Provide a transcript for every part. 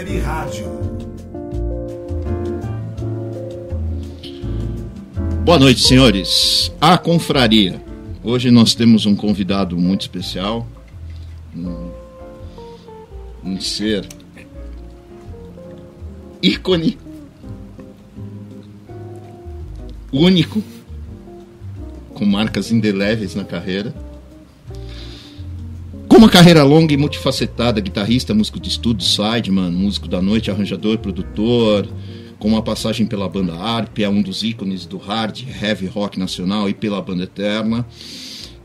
Web Rádio. Boa noite, senhores. A Confraria. Hoje nós temos um convidado muito especial, um ser ícone, único, com marcas indeléveis na carreira, com uma carreira longa e multifacetada, guitarrista, músico de estúdio, sideman, músico da noite, arranjador, produtor, com uma passagem pela banda Arp, é um dos ícones do hard, heavy rock nacional e pela banda Eterna.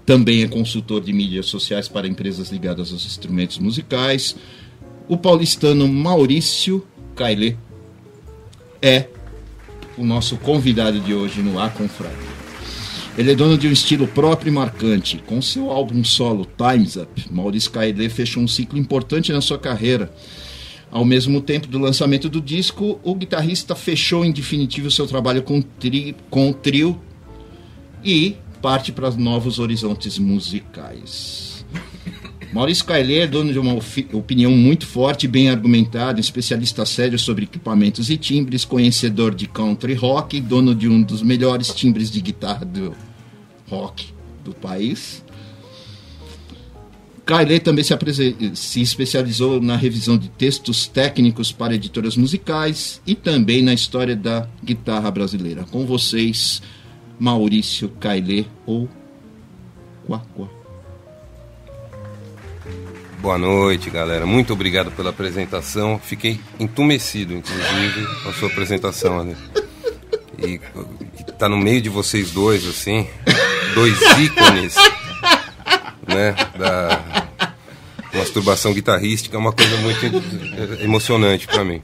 Também é consultor de mídias sociais para empresas ligadas aos instrumentos musicais. O paulistano Maurício Caillet é o nosso convidado de hoje no A Confraria. Ele é dono de um estilo próprio e marcante. Com seu álbum solo Time's Up, Maurício Caillet fechou um ciclo importante na sua carreira. Ao mesmo tempo do lançamento do disco, o guitarrista fechou em definitivo seu trabalho com o trio e parte para novos horizontes musicais. Maurício Caillet é dono de uma opinião muito forte e bem argumentada, especialista sério sobre equipamentos e timbres, conhecedor de country rock, dono de um dos melhores timbres de guitarra do rock do país. Caillet também se especializou na revisão de textos técnicos para editoras musicais e também na história da guitarra brasileira. Com vocês, Maurício Caillet, ou Quá. Boa noite, galera. Muito obrigado pela apresentação. Fiquei entumecido, inclusive, com a sua apresentação, né? E tá no meio de vocês dois, assim, dois ícones, né, da masturbação guitarrística, é uma coisa muito emocionante pra mim.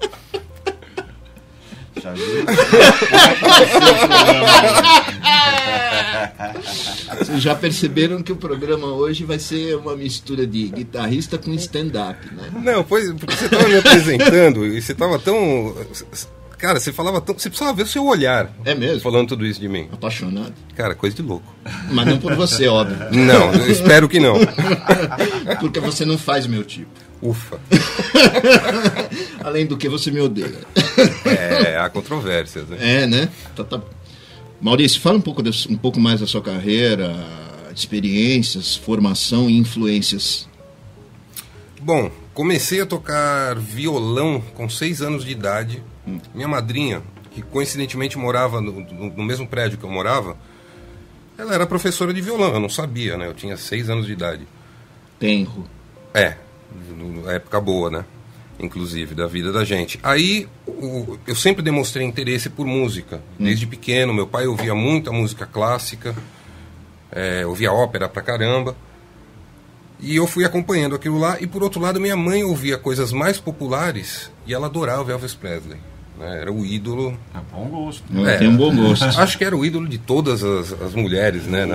Vocês já perceberam que o programa hoje vai ser uma mistura de guitarrista com stand-up, né? Não, pois, porque você tava me apresentando e você tava tão... Cara, você falava tão... Você precisava ver o seu olhar. É mesmo? Falando tudo isso de mim. Apaixonado. Cara, coisa de louco. Mas não por você, óbvio. Não, eu espero que não. Porque você não faz meu tipo. Ufa. Além do que você me odeia. É, há controvérsias, né? É, né? Tá. Maurício, fala um pouco mais da sua carreira, experiências, formação e influências. Bom, comecei a tocar violão com 6 anos de idade. Minha madrinha, que coincidentemente morava no mesmo prédio que eu morava, ela era professora de violão, eu não sabia, né? Eu tinha 6 anos de idade. Tenro. É, época boa, né? Inclusive, da vida da gente. Aí, eu sempre demonstrei interesse por música. Desde pequeno, meu pai ouvia muita música clássica, ouvia ópera pra caramba. E eu fui acompanhando aquilo lá. E, por outro lado, minha mãe ouvia coisas mais populares e ela adorava Elvis Presley. Né? Era o ídolo... Bom gosto. Tem um bom gosto. Acho que era o ídolo de todas as mulheres, né?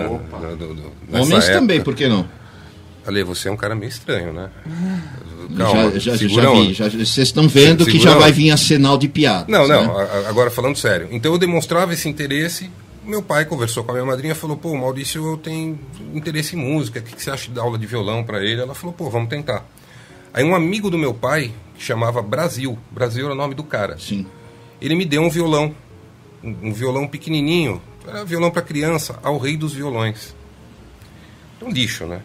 Homens época. também, por que não? Ale, você é um cara meio estranho, né? Calma, já vi. Vocês estão vendo que já vai vir arsenal de piadas. Não, né? agora falando sério. Então eu demonstrava esse interesse. Meu pai conversou com a minha madrinha e falou: pô, Maurício, eu tenho interesse em música. O que você acha de dar aula de violão pra ele? Ela falou: pô, vamos tentar. Aí um amigo do meu pai, que chamava Brasil era o nome do cara. Sim. Ele me deu um violão. Um violão pequenininho. Era violão pra criança, ao rei dos violões. Um lixo, né?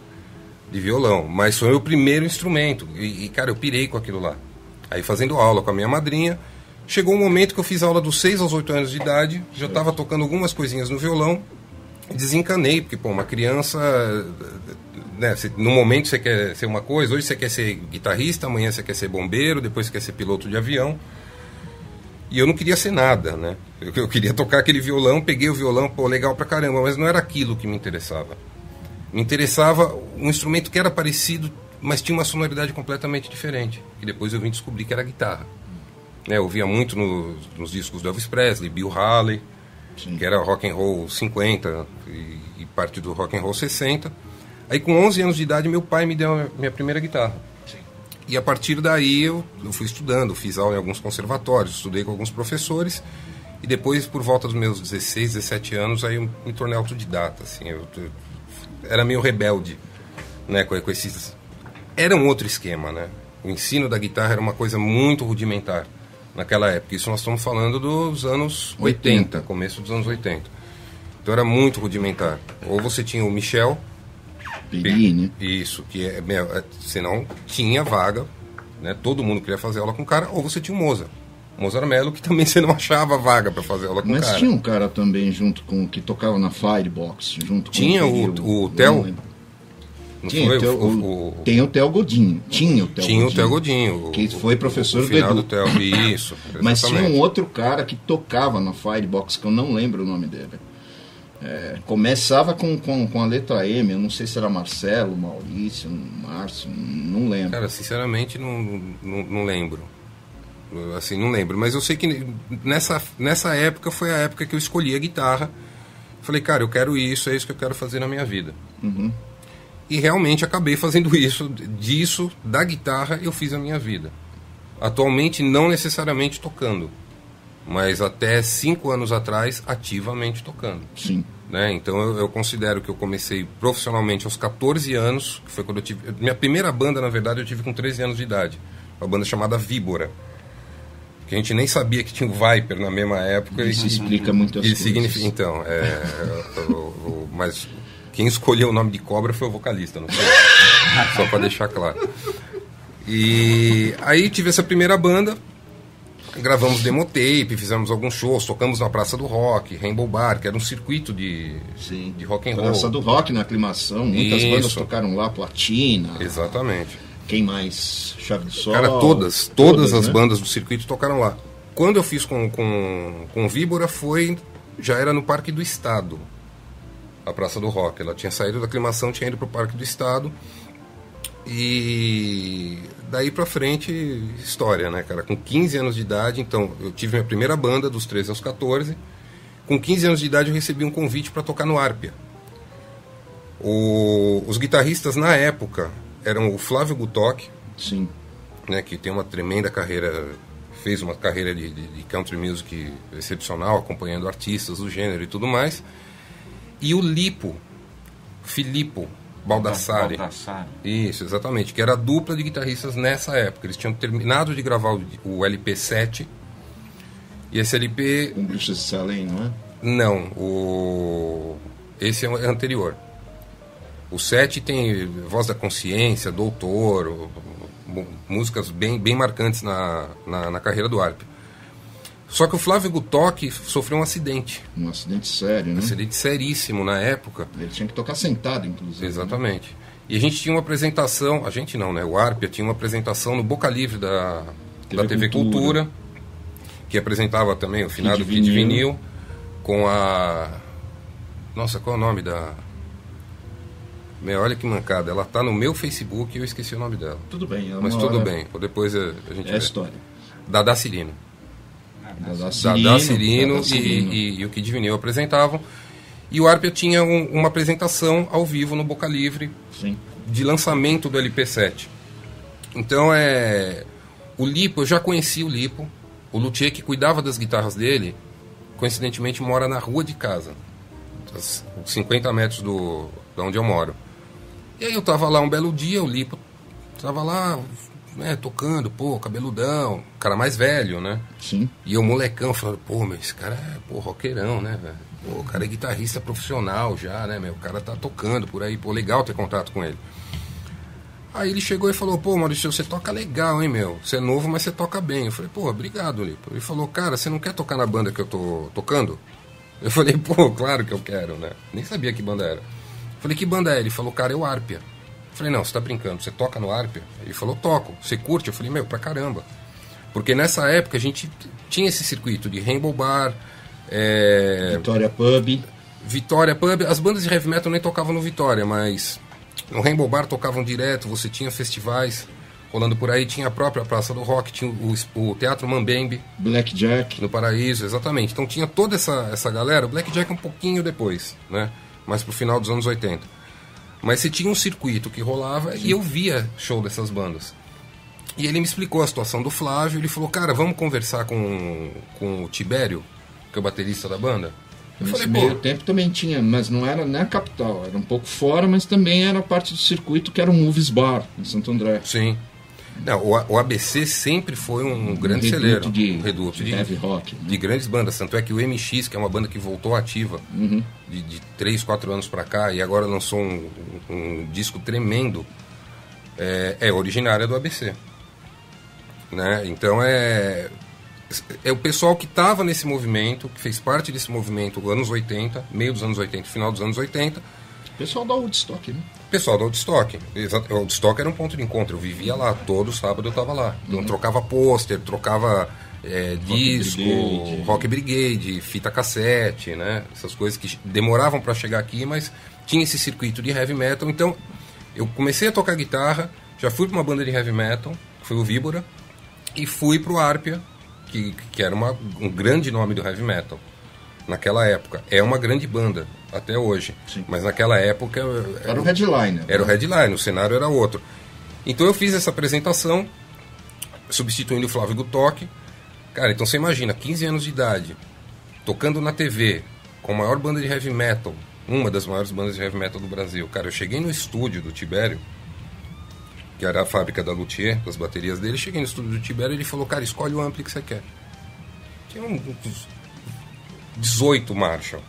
De violão, mas foi o meu primeiro instrumento e, cara, eu pirei com aquilo lá. Aí fazendo aula com a minha madrinha, chegou um momento que eu fiz aula dos 6 aos 8 anos de idade, já estava tocando algumas coisinhas no violão, desencanei, porque, pô, uma criança, né, no momento você quer ser uma coisa, hoje você quer ser guitarrista, amanhã você quer ser bombeiro, depois você quer ser piloto de avião, e eu não queria ser nada, né, eu queria tocar aquele violão, peguei o violão, pô, legal pra caramba, mas não era aquilo que me interessava. Me interessava um instrumento que era parecido, mas tinha uma sonoridade completamente diferente. E depois eu vim descobrir que era a guitarra. Eu ouvia muito nos discos do Elvis Presley, Bill Haley, sim, que era rock and roll 50 e parte do rock and roll 60. Aí com 11 anos de idade meu pai me deu a minha primeira guitarra. Sim. E a partir daí eu fui estudando, fiz aula em alguns conservatórios, estudei com alguns professores. E depois, por volta dos meus 16, 17 anos, aí eu me tornei autodidata, assim, eu era meio rebelde, né, com esses... Era um outro esquema, né? O ensino da guitarra era uma coisa muito rudimentar naquela época. Isso nós estamos falando dos anos 80, começo dos anos 80. Então era muito rudimentar. Ou você tinha o Michel Peri, né? Isso, que senão tinha vaga, né? Todo mundo queria fazer aula com o cara, ou você tinha o Mozart Mello, que também você não achava vaga para fazer aula com o cara. Mas tinha um cara também junto com que tocava na Firebox, junto tinha com o Theo. Tem o Theo Godinho. Tinha o Theo Godinho. Que foi professor do Edu. Edu. Theo, isso. Mas tinha um outro cara que tocava na Firebox, que eu não lembro o nome dele. Começava com a letra M, eu não sei se era Marcelo, Maurício, Márcio, não lembro. Cara, sinceramente não lembro. Assim, não lembro. Mas eu sei que nessa época foi a época que eu escolhi a guitarra. Falei, cara, eu quero isso, é isso que eu quero fazer na minha vida. Uhum. E realmente acabei fazendo isso. Disso, da guitarra, eu fiz a minha vida. Atualmente, não necessariamente tocando. Mas até 5 anos atrás, ativamente tocando. Sim. Né? Então eu considero que eu comecei profissionalmente aos 14 anos, que foi quando eu tive... Minha primeira banda, na verdade, eu tive com 13 anos de idade. Uma banda chamada Víbora. Que a gente nem sabia que tinha o Viper na mesma época. Isso explica muitas coisas. Significa, então, mas quem escolheu o nome de Cobra foi o vocalista, não foi? Só para deixar claro. E aí tive essa primeira banda. Gravamos demotape, fizemos alguns shows, tocamos na Praça do Rock, Rainbow Bar, que era um circuito de rock and roll. Praça do Rock na aclimação, muitas bandas tocaram lá, Platina. Exatamente. Quem mais? Chave do Sol. Cara, todas as bandas do circuito tocaram lá. Quando eu fiz com Víbora já era no Parque do Estado, a Praça do Rock. Ela tinha saído da aclimação, tinha ido pro Parque do Estado. E daí pra frente, história, né, cara? Com 15 anos de idade, então, eu tive minha primeira banda, dos 13 aos 14. Com 15 anos de idade, eu recebi um convite para tocar no Árpia. Os guitarristas, na época, eram o Flávio Gutoc, sim, né, que tem uma tremenda carreira, fez uma carreira de country music excepcional, acompanhando artistas do gênero e tudo mais. E o Filippo Baldassari. Isso, exatamente. Que era a dupla de guitarristas nessa época. Eles tinham terminado de gravar o LP7. E esse LP... Com Bruxas de Salem, não é? Não. Esse é anterior. O 7 tem Voz da Consciência, Doutor, músicas bem marcantes na carreira do Árpia. Só que o Flávio Gutoc sofreu um acidente. Um acidente sério, né? Um acidente seríssimo na época. Ele tinha que tocar sentado, inclusive. Exatamente. Né? E a gente tinha uma apresentação, a gente não, né? O Árpia tinha uma apresentação no Boca Livre da TV Cultura, que apresentava também o finado Kid Vinil, com a... Nossa, qual é o nome da... Olha que mancada, ela tá no meu Facebook e eu esqueci o nome dela. Tudo bem. Mas tudo bem, depois a gente vê. História. Dada Cirino. Dada Cirino e o Kid Vinil apresentavam. E o Árpia tinha uma apresentação ao vivo no Boca Livre. Sim. De lançamento do LP7. Então o Lipo, eu já conheci o Lipo. O luthier que cuidava das guitarras dele, coincidentemente mora na rua de casa, 50 metros de onde eu moro. E aí eu tava lá um belo dia, o Lipo tava lá, né, tocando, cabeludão, cara mais velho, né? Sim. E eu molecão, falando, mas esse cara é, roqueirão, né, velho? O cara é guitarrista profissional já, né, meu? O cara tá tocando por aí, legal ter contato com ele. Aí ele chegou e falou, Maurício, você toca legal, hein, meu? Você é novo, mas você toca bem. Eu falei, obrigado, Lipo. Ele falou, cara, você não quer tocar na banda que eu tô tocando? Eu falei, claro que eu quero, né? Nem sabia que banda era. Eu falei, que banda é? Ele falou, cara, é o Árpia. Eu falei, não, você tá brincando, você toca no Árpia? Ele falou, toco. Você curte? Eu falei, pra caramba. Porque nessa época a gente tinha esse circuito de Rainbow Bar, Vitória Pub. As bandas de heavy metal nem tocavam no Vitória, mas no Rainbow Bar tocavam direto, você tinha festivais rolando por aí, tinha a própria Praça do Rock, tinha o Teatro Mambembe, Blackjack no Paraíso, exatamente. Então tinha toda essa galera. O Blackjack um pouquinho depois, né? Mais pro final dos anos 80. Mas você tinha um circuito que rolava. Sim. E eu via show dessas bandas. E ele me explicou a situação do Flávio. Ele falou, cara, vamos conversar com o Tibério, que é o baterista da banda. Nesse meio tempo também tinha, mas não era na capital, era um pouco fora, mas também era parte do circuito que era o Movies Bar, em Santo André. Sim. Não, o ABC sempre foi um grande celeiro. Reduto de heavy rock. Né? De grandes bandas. Tanto é que o MX, que é uma banda que voltou ativa de 3, 4 anos pra cá, e agora lançou um disco tremendo, é originária do ABC. Né? Então é o pessoal que estava nesse movimento, que fez parte desse movimento nos anos 80, meio dos anos 80, final dos anos 80. Pessoal da Woodstock, né? Pessoal da Woodstock. O Woodstock era um ponto de encontro. Eu vivia lá, todo sábado eu estava lá. Então trocava pôster, trocava disco, Rock Brigade, fita cassete, né? Essas coisas que demoravam para chegar aqui, mas tinha esse circuito de heavy metal. Então eu comecei a tocar guitarra, já fui para uma banda de heavy metal, que foi o Víbora, e fui para o Árpia, que era um grande nome do heavy metal naquela época. É uma grande banda até hoje. Sim. Mas naquela época era o headliner. Era o headliner, o cenário era outro. Então eu fiz essa apresentação substituindo o Flávio Gutoc. Cara, então você imagina, 15 anos de idade, tocando na TV com a maior banda de heavy metal, uma das maiores bandas de heavy metal do Brasil. Cara, eu cheguei no estúdio do Tibério, que era a fábrica da Luthier, das baterias dele. Cheguei no estúdio do Tibério e ele falou: cara, escolhe o ampli que você quer. Tinha uns 18 Marshall.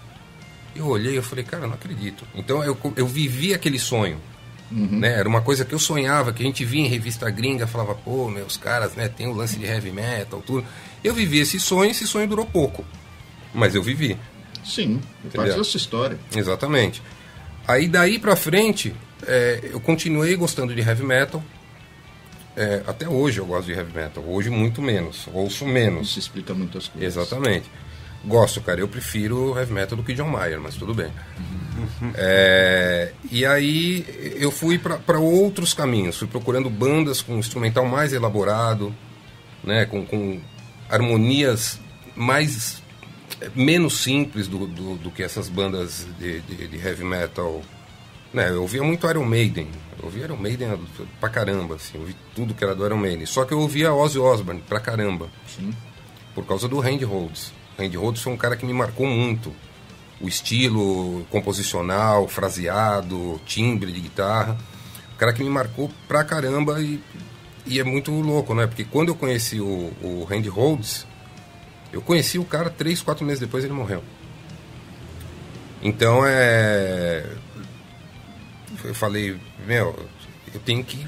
Eu olhei e falei: cara, eu não acredito. Então eu vivi aquele sonho. Né? Era uma coisa que eu sonhava, que a gente via em revista gringa, falava: pô, meus caras, né, tem o lance de heavy metal, tudo. Eu vivi esse sonho durou pouco. Mas eu vivi. Sim, parte da sua história. Exatamente. Aí daí pra frente, eu continuei gostando de heavy metal. Até hoje eu gosto de heavy metal. Hoje muito menos, ouço menos. Isso explica muitas coisas. Exatamente. Gosto, cara. Eu prefiro heavy metal do que John Mayer, mas tudo bem. E aí eu fui para outros caminhos. Fui procurando bandas com instrumental mais elaborado, né, com harmonias menos simples do que essas bandas de heavy metal. Né, eu ouvia muito Iron Maiden. Eu ouvia Iron Maiden pra caramba, assim. Eu ouvi tudo que era do Iron Maiden. Só que eu ouvia Ozzy Osbourne pra caramba. Sim. Por causa do Randy Rhoads. Randy Rhoads foi um cara que me marcou muito. O estilo composicional, fraseado, timbre de guitarra. Um cara que me marcou pra caramba e é muito louco, né? Porque quando eu conheci o Randy Rhoads, eu conheci o cara 3, 4 meses depois ele morreu. Então eu falei: meu, eu tenho que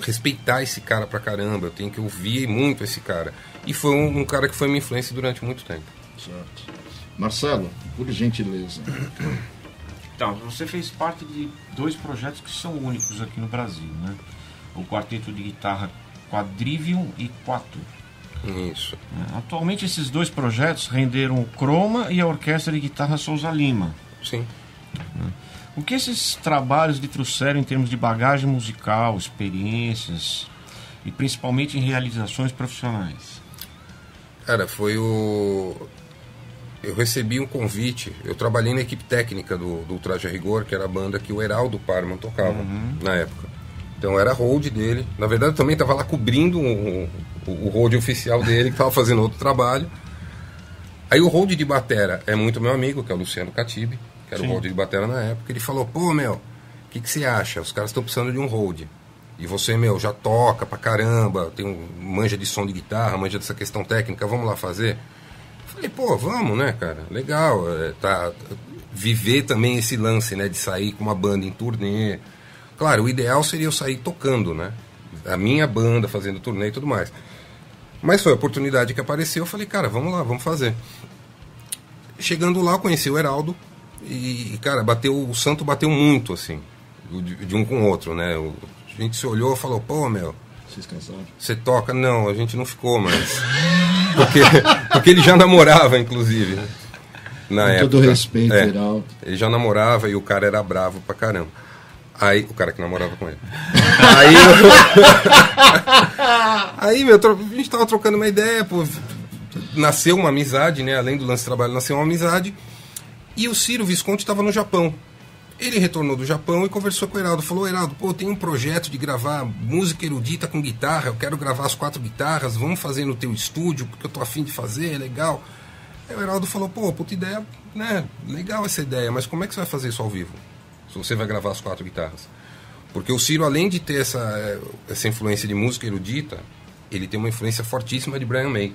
respeitar esse cara pra caramba, eu tenho que ouvir muito esse cara. E foi um cara que foi minha influência durante muito tempo. Certo. Marcelo, por gentileza. Então, você fez parte de 2 projetos que são únicos aqui no Brasil, né? O quarteto de guitarra Quadrivium e Quatuor. Isso. Atualmente esses 2 projetos renderam o Croma e a Orquestra de Guitarra Souza Lima. Sim. O que esses trabalhos lhe trouxeram em termos de bagagem musical, experiências e principalmente em realizações profissionais? Cara, eu recebi um convite. Eu trabalhei na equipe técnica do Ultraje a Rigor, que era a banda que o Heraldo Parman tocava na época. Então eu era hold dele. Na verdade eu também estava lá cobrindo o hold oficial dele, que estava fazendo outro trabalho. Aí o hold de batera é muito meu amigo, que é o Luciano Catibe, que era o hold de batera na época. Ele falou: pô, meu, o que você acha? Os caras estão precisando de um hold. E você, meu, já toca pra caramba, manja de som de guitarra, manja dessa questão técnica, vamos lá fazer? Falei: pô, vamos, né, cara? Legal, viver também esse lance, né, de sair com uma banda em turnê. Claro, o ideal seria eu sair tocando, né? A minha banda fazendo turnê e tudo mais. Mas foi a oportunidade que apareceu, eu falei: cara, vamos lá, vamos fazer. Chegando lá, eu conheci o Heraldo e, cara, o santo bateu muito, assim, de um com o outro, né? A gente se olhou e falou: pô, meu, você toca? Não, a gente não ficou, mas... Porque ele já namorava, inclusive, né? Na época. Com todo respeito, Heraldo. Ele já namorava e o cara era bravo pra caramba. Aí, o cara que namorava com ele. Aí, meu, a gente tava trocando uma ideia, pô. Nasceu uma amizade, né? Além do lance de trabalho, nasceu uma amizade. E o Ciro Visconti estava no Japão. Ele retornou do Japão e conversou com o Heraldo. Falou: Heraldo, pô, tem um projeto de gravar música erudita com guitarra. Eu quero gravar as 4 guitarras. Vamos fazer no teu estúdio, porque eu tô afim de fazer, é legal. Aí o Heraldo falou: pô, puta ideia, né? Legal essa ideia, mas como é que você vai fazer isso ao vivo? Se você vai gravar as 4 guitarras. Porque o Ciro, além de ter essa influência de música erudita, ele tem uma influência fortíssima de Brian May.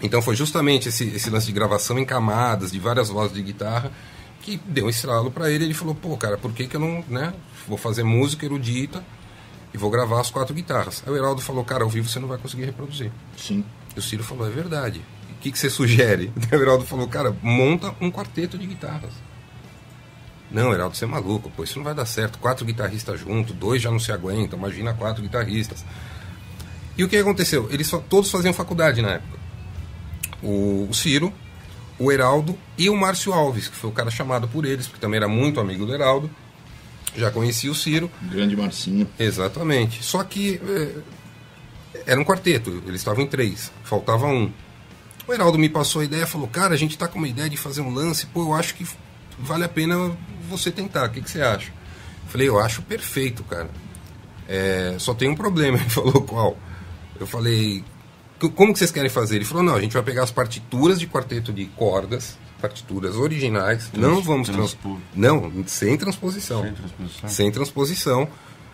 Então foi justamente esse lance de gravação em camadas, de várias vozes de guitarra, que deu um estralo para ele. Ele falou, pô, cara, por que eu não, né, vou fazer música erudita e vou gravar as 4 guitarras? Aí o Heraldo falou, cara, ao vivo você não vai conseguir reproduzir. Sim. E o Ciro falou, é verdade. O que você sugere? O Heraldo falou, cara, monta um quarteto de guitarras. Não, Heraldo, você é maluco, pô, isso não vai dar certo. 4 guitarristas juntos, 2 já não se aguentam, imagina 4 guitarristas. E o que aconteceu? Eles todos faziam faculdade na época. O Ciro, o Heraldo e o Márcio Alves, que foi o cara chamado por eles, porque também era muito amigo do Heraldo, já conhecia o Ciro. Grande Marcinho. Exatamente. Só que era um quarteto, eles estavam em 3, faltava um. O Heraldo me passou a ideia, falou, cara, a gente tá com uma ideia de fazer um lance, pô, eu acho que vale a pena você tentar, o que você acha? Eu falei, eu acho perfeito, cara. Só tem um problema. Ele falou, qual? Eu falei, como que vocês querem fazer? Ele falou, não, a gente vai pegar as partituras de quarteto de cordas, partituras originais, não vamos não, sem transposição. Sem transposição.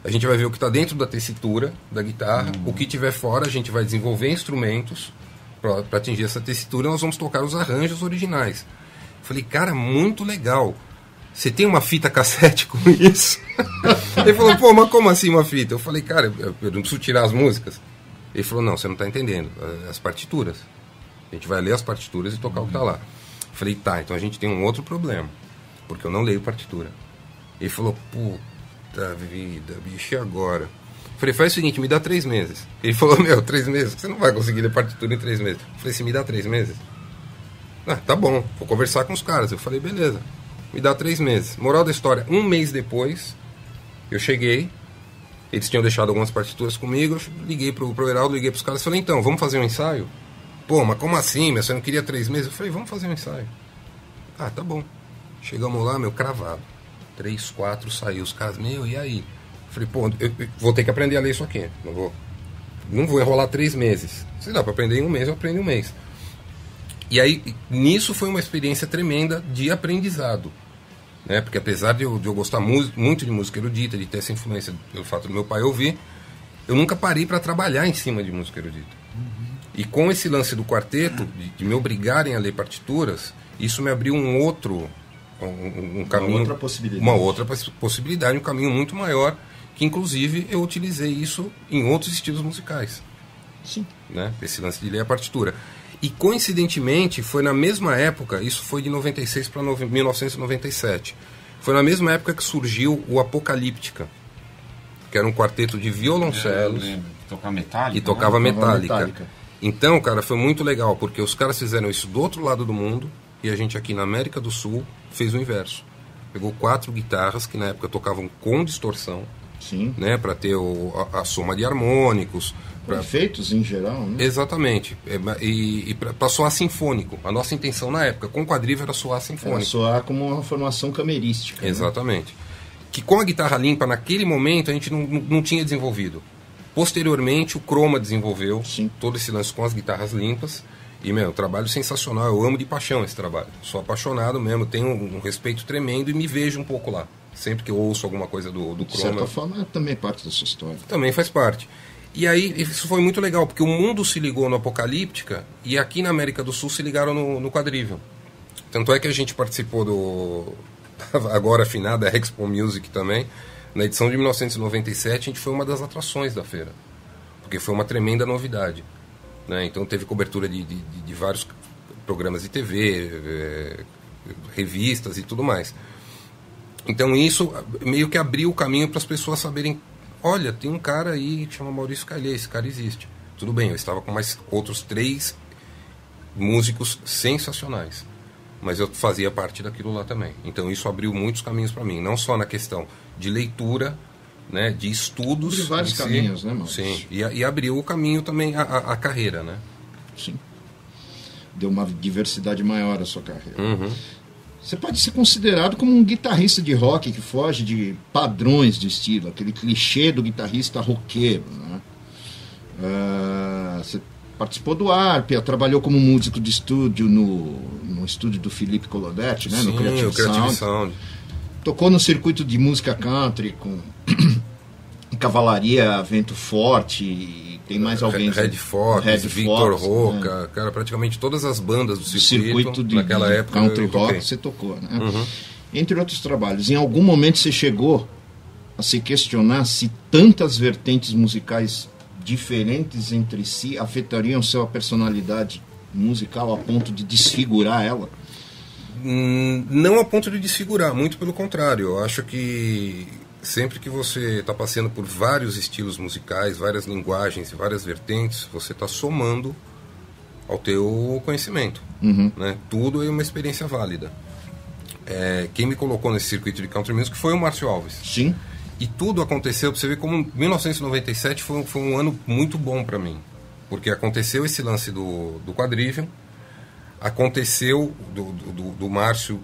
A gente vai ver o que está dentro da tessitura da guitarra, o que tiver fora a gente vai desenvolver instrumentos para atingir essa tessitura, nós vamos tocar os arranjos originais. Eu falei, cara, muito legal. Você tem uma fita cassete com isso? Ele falou, pô, mas como assim uma fita? Eu falei, cara, eu não preciso tirar as músicas. Ele falou, não, você não está entendendo. As partituras. A gente vai ler as partituras e tocar o que está lá. Eu falei, tá, então a gente tem um outro problema. Porque eu não leio partitura. Ele falou, puta vida, bicho, e agora? Eu falei, faz o seguinte, me dá 3 meses. Ele falou, 3 meses? Você não vai conseguir ler partitura em 3 meses. Eu falei, se me dá 3 meses? Ah, tá bom, vou conversar com os caras. Eu falei, beleza, me dá 3 meses. Moral da história, 1 mês depois, eu cheguei. Eles tinham deixado algumas partituras comigo, eu liguei pro Heraldo, liguei pros caras, falei, então, vamos fazer um ensaio? Pô, mas como assim, você não queria 3 meses? Eu falei, vamos fazer um ensaio. Ah, tá bom. Chegamos lá, cravado. 3, 4, saiu. Os caras, e aí? Eu falei, pô, eu vou ter que aprender a ler isso aqui. Não vou enrolar 3 meses. Se dá pra aprender em 1 mês, eu aprendo em 1 mês. E aí, nisso foi uma experiência tremenda de aprendizado. Né? Porque apesar de eu gostar muito de música erudita, de ter essa influência pelo fato do meu pai ouvir, eu nunca parei para trabalhar em cima de música erudita. E com esse lance do quarteto, de me obrigarem a ler partituras, isso me abriu um caminho, uma outra possibilidade, um caminho muito maior, que inclusive eu utilizei isso em outros estilos musicais. Sim. Né? Esse lance de ler a partitura. E coincidentemente, foi na mesma época, isso foi de 96 para 1997, foi na mesma época que surgiu o Apocalíptica, que era um quarteto de violoncelos. Tocava metálica. E tocava metálica. Então, cara, foi muito legal, porque os caras fizeram isso do outro lado do mundo, e a gente aqui na América do Sul fez o inverso. Pegou 4 guitarras que na época tocavam com distorção. Sim. Né, para ter a soma de harmônicos. Efeitos em geral, né? Exatamente. E para soar sinfônico. A nossa intenção na época com quadrilha era soar sinfônico. Era soar como uma formação camerística. Exatamente. Né? Que com a guitarra limpa, naquele momento, a gente não tinha desenvolvido. Posteriormente, o Chroma desenvolveu. Sim. Todo esse lance com as guitarras limpas. E, trabalho sensacional. Eu amo de paixão esse trabalho. Sou apaixonado mesmo, tenho um respeito tremendo e me vejo um pouco lá. Sempre que eu ouço alguma coisa do Chroma. De certa forma, também é parte da sua história. Também faz parte. E aí, isso foi muito legal, porque o mundo se ligou no Apocalíptica e aqui na América do Sul se ligaram no Quadrivium. Tanto é que a gente participou agora afinada, a Expo Music também. Na edição de 1997, a gente foi uma das atrações da feira. Porque foi uma tremenda novidade. Né? Então teve cobertura de vários programas de TV, revistas e tudo mais. Então isso meio que abriu o caminho para as pessoas saberem, olha, tem um cara aí que chama Maurício Calhê, esse cara existe. Tudo bem, eu estava com mais outros 3 músicos sensacionais, mas eu fazia parte daquilo lá também. Então isso abriu muitos caminhos para mim, não só na questão de leitura, né, de estudos. De vários caminhos, né, Maurício? Sim, e abriu o caminho também a carreira, né? Sim. Deu uma diversidade maior à sua carreira. Uhum. Você pode ser considerado como um guitarrista de rock que foge de padrões de estilo, aquele clichê do guitarrista roqueiro. Né? Você participou do Arpia, trabalhou como músico de estúdio no estúdio do Felipe Colodetti, né? Sim, no Creative Sound. Tocou no circuito de música country com Cavalaria, Vento Forte, tem mais alguém? Red Fox, Victor Roca, cara, praticamente todas as bandas do circuito naquela época. Country rock você tocou, né? Entre outros trabalhos. Em algum momento você chegou a se questionar se tantas vertentes musicais diferentes entre si afetariam sua personalidade musical a ponto de desfigurar ela? Não a ponto de desfigurar, muito pelo contrário. Eu acho que sempre que você está passando por vários estilos musicais, várias linguagens e várias vertentes, você está somando ao teu conhecimento. Né? Tudo é uma experiência válida. Quem me colocou nesse circuito de country music foi o Márcio Alves. Sim. E tudo aconteceu, pra você ver como 1997 foi um ano muito bom para mim. Porque aconteceu esse lance do Quadrivium, aconteceu do Márcio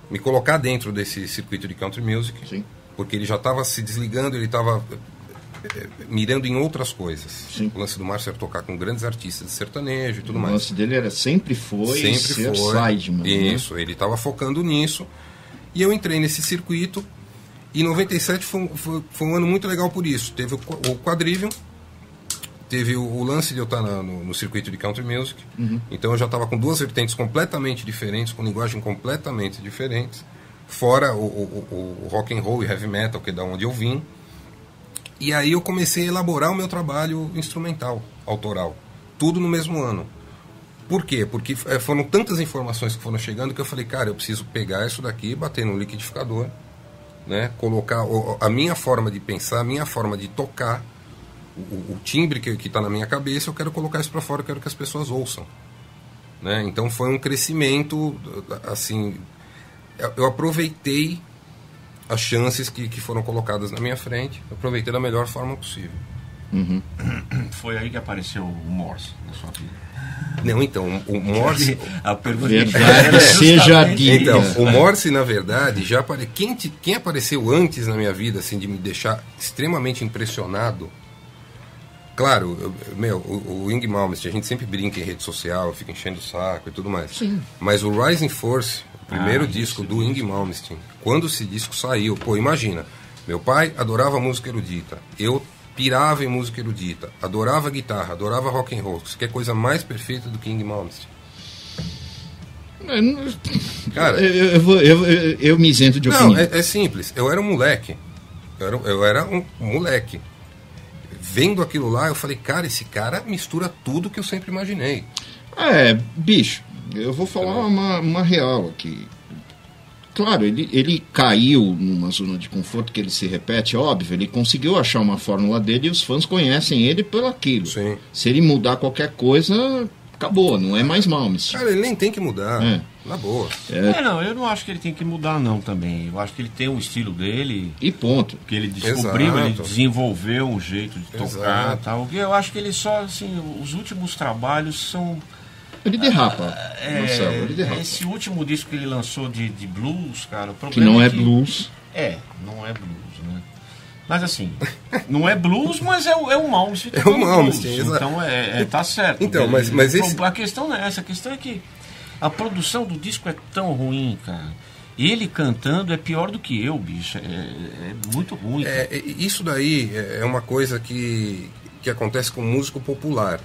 me colocar dentro desse circuito de country music. Sim. Porque ele já estava se desligando, ele estava mirando em outras coisas. Sim. O lance do Márcio era tocar com grandes artistas de sertanejo e tudo mais. O lance dele sempre foi sideman. Isso, né? Ele estava focando nisso. E eu entrei nesse circuito. E 97 foi um ano muito legal por isso. Teve o Quadrivium, teve o lance de eu estar no circuito de country music. Então eu já estava com duas vertentes completamente diferentes, com linguagem completamente diferentes. Fora o rock and roll e heavy metal, que é da onde eu vim. E aí eu comecei a elaborar o meu trabalho instrumental, autoral. Tudo no mesmo ano. Por quê? Porque foram tantas informações que foram chegando que eu falei, cara, eu preciso pegar isso daqui, bater no liquidificador, né? Colocar a minha forma de pensar, a minha forma de tocar, o timbre que está na minha cabeça, eu quero colocar isso para fora, eu quero que as pessoas ouçam. Né? Então foi um crescimento, assim... Eu aproveitei as chances que foram colocadas na minha frente, aproveitei da melhor forma possível. Foi aí que apareceu o Morse na sua vida? Não, então, o Morse... A pergunta verdade seja dita. Então, o Morse, na verdade, já quem apareceu antes na minha vida, assim, de me deixar extremamente impressionado... Claro, o Yngwie Malmsteen, a gente sempre brinca em rede social, fica enchendo o saco e tudo mais. Sim. Mas o Rising Force, o primeiro disco do Yngwie Malmsteen, quando esse disco saiu, pô, imagina, meu pai adorava música erudita, eu pirava em música erudita, adorava guitarra, adorava rock and roll. Isso que é coisa mais perfeita do que Yngwie Malmsteen. Cara, eu me isento de opinião. Não, é simples, eu era um moleque, eu era um moleque. Vendo aquilo lá, eu falei, cara, esse cara mistura tudo que eu sempre imaginei. Bicho, eu vou falar uma real aqui. Claro, ele caiu numa zona de conforto que ele se repete, óbvio, ele conseguiu achar uma fórmula dele e os fãs conhecem ele por aquilo. Sim. Se ele mudar qualquer coisa, acabou, não é mais Malmsteen. Cara, ele nem tem que mudar, na boa. Não, eu não acho que ele tem que mudar não também. Eu acho que ele tem um estilo dele. E ponto. Que ele descobriu, ele desenvolveu um jeito de tocar e tal. Eu acho que ele só, assim, os últimos trabalhos são... Ele derrapa, Marcelo, ele derrapa. Esse último disco que ele lançou de blues, cara... O que não é blues. Não é blues, né? Mas assim, não é blues, mas é o Malmsteen. É o Malmsteen, exato. Então tá certo. Então, mas esse... A questão não é essa, a questão é que a produção do disco é tão ruim, cara. Ele cantando é pior do que eu, bicho. É muito ruim. Isso daí é uma coisa que acontece com músico popular.